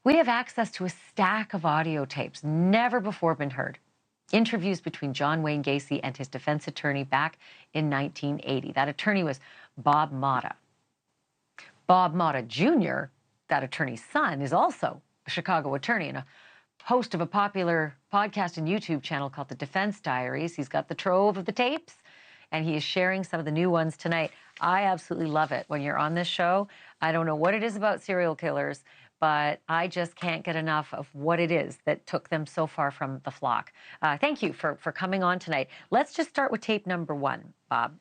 We have access to a stack of audio tapes never before been heard. Interviews between John Wayne Gacy and his defense attorney back in 1980. That attorney was Bob Motta. Bob Motta Jr., that attorney's son, is also a Chicago attorney and a host of a popular podcast and YouTube channel called the Diaries. He's got the trove of the tapes, and he is sharing some of the new ones tonight. I absolutely love it when you're on this show. I don't know what it is about serial killers, but I just can't get enough of what it is that took them so far from the flock. Thank you for coming on tonight. Let's just start with tape number one, Bob.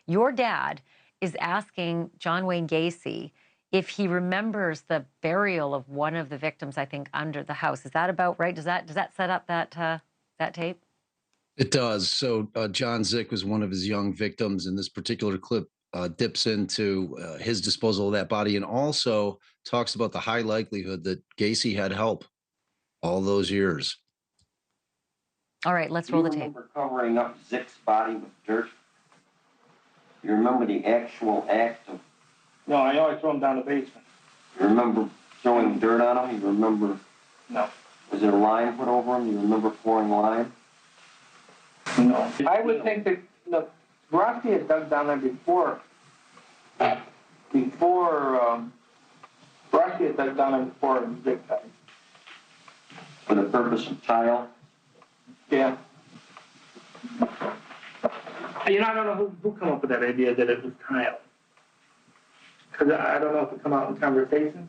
Your dad is asking John Wayne Gacy if he remembers the burial of one of the victims, I think, under the house. Is that about right? Does that set up that tape? It does. So John Zick was one of his young victims, and this particular clip dips into his disposal of that body and also talks about the high likelihood that Gacy had help all those years. All right, let's roll the tape. Do you remember covering up Zick's body with dirt? You remember the actual act of... No, I know I threw him down the basement. You remember throwing dirt on him? You remember... No. Was there a lime put over him? You remember pouring lime? No. I would think that Rocky had dug down there before. Rocky had dug down there before Zick died. For the purpose of tile? Yeah. I don't know who came up with that idea that it was tile. Because I don't know if it come out in conversation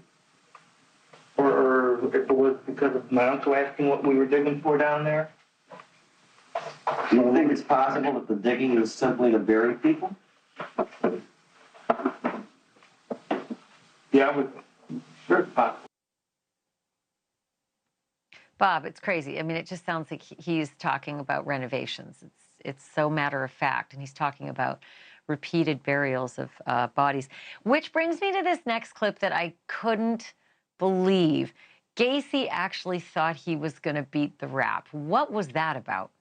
or if it was because of my uncle asking what we were digging for down there. Do you think it's possible that the digging was simply to bury people? Yeah, sure it's possible. Bob, it's crazy. I mean, it just sounds like he's talking about renovations. It's so matter of fact, and he's talking about repeated burials of bodies. Which brings me to this next clip that I couldn't believe. Gacy actually thought he was going to beat the rap. What was that about?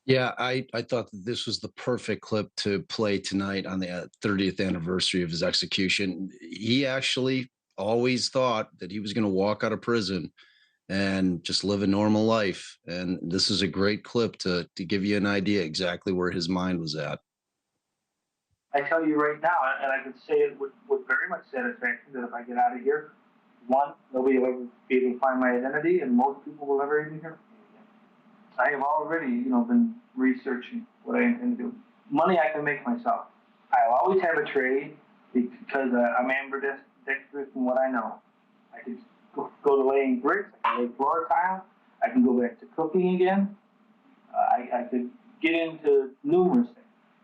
Yeah, I thought that this was the perfect clip to play tonight on the 30th anniversary of his execution. He actually always thought that he was going to walk out of prison and just live a normal life. And this is a great clip to give you an idea exactly where his mind was at. I tell you right now, and I can say it with very much satisfaction, that if I get out of here, one, nobody will ever be able to find my identity, and most people will ever even hear from me again. I have already, been researching what I intend to do. Money I can make myself. I'll always have a trade because I'm ambidextrous in what I know. I can go to laying bricks, I can lay floor tile, I can go back to cooking again. I could get into numerous things.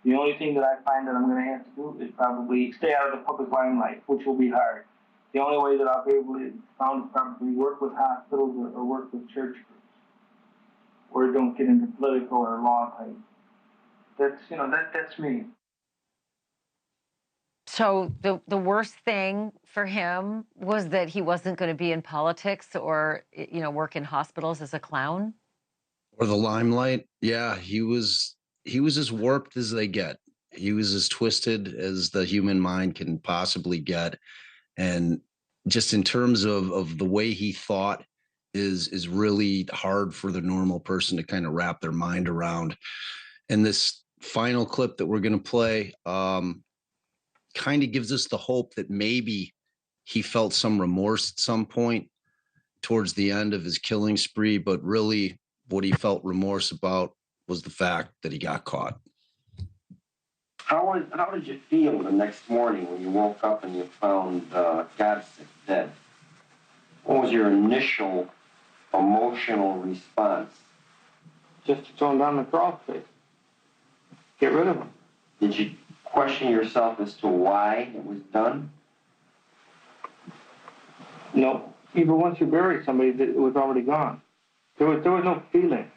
The only thing that I find that I'm going to have to do is probably stay out of the public limelight, which will be hard. The only way that I'll be able to found probably work with hospitals or work with church groups, or don't get into political or law type. That's me. So the worst thing for him was that he wasn't going to be in politics or work in hospitals as a clown, or the limelight. Yeah, he was as warped as they get. He was as twisted as the human mind can possibly get. And just in terms of the way he thought is really hard for the normal person to kind of wrap their mind around. And this final clip that we're going to play kind of gives us the hope that maybe he felt some remorse at some point towards the end of his killing spree, but really what he felt remorse about was the fact that he got caught. How did you feel the next morning when you woke up and you found Gacy dead? What was your initial emotional response? Just to throw him down the crawlspace. Get rid of him. Did you question yourself as to why it was done? No. Even once you bury somebody, it was already gone. There was no feeling.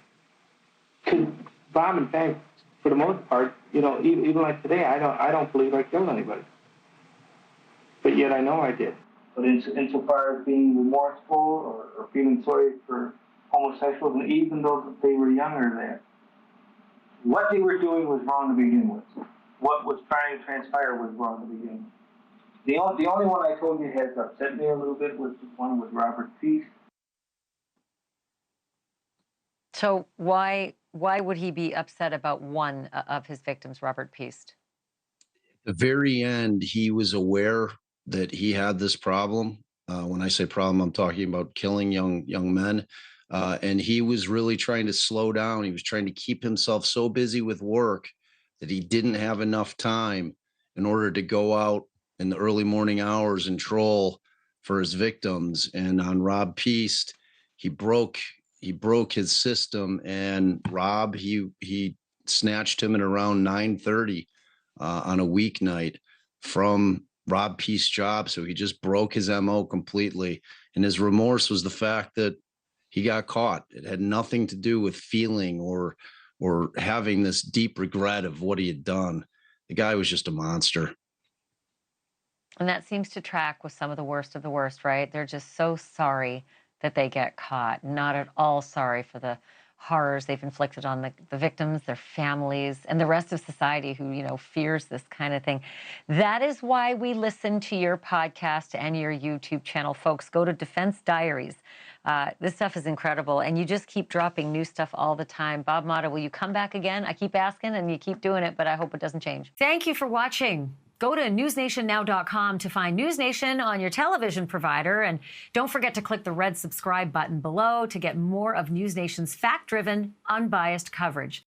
Because Bob and Hank, for the most part, even like today, I don't believe I killed anybody. But yet I know I did. But insofar as being remorseful or feeling sorry for homosexuals, and even though they were younger there, what they were doing was wrong to begin with. What was trying to transpire was wrong to begin with. The only one I told you has upset me a little bit was the one with Robert Peace. So why would he be upset about one of his victims, Robert Peace? At the very end, he was aware that he had this problem. When I say problem, I'm talking about killing young men. And he was really trying to slow down. He was trying to keep himself so busy with work that he didn't have enough time in order to go out in the early morning hours and troll for his victims. And on Rob Peace, he broke his system, and Rob, he snatched him at around 9:30 on a weeknight from Rob Peace's job. So he just broke his MO completely. And his remorse was the fact that he got caught. It had nothing to do with feeling or having this deep regret of what he had done. The guy was just a monster. And that seems to track with some of the worst, right? They're just so sorry that they get caught, not at all sorry for the horrors they've inflicted on the victims, their families, and the rest of society who, fears this kind of thing. That is why we listen to your podcast and your YouTube channel, folks. Go to Defense Diaries. This stuff is incredible, and you just keep dropping new stuff all the time. Bob Motta, will you come back again? I keep asking, and you keep doing it, but I hope it doesn't change. Thank you for watching. Go to newsnationnow.com to find NewsNation on your television provider. And don't forget to click the red subscribe button below to get more of NewsNation's fact-driven, unbiased coverage.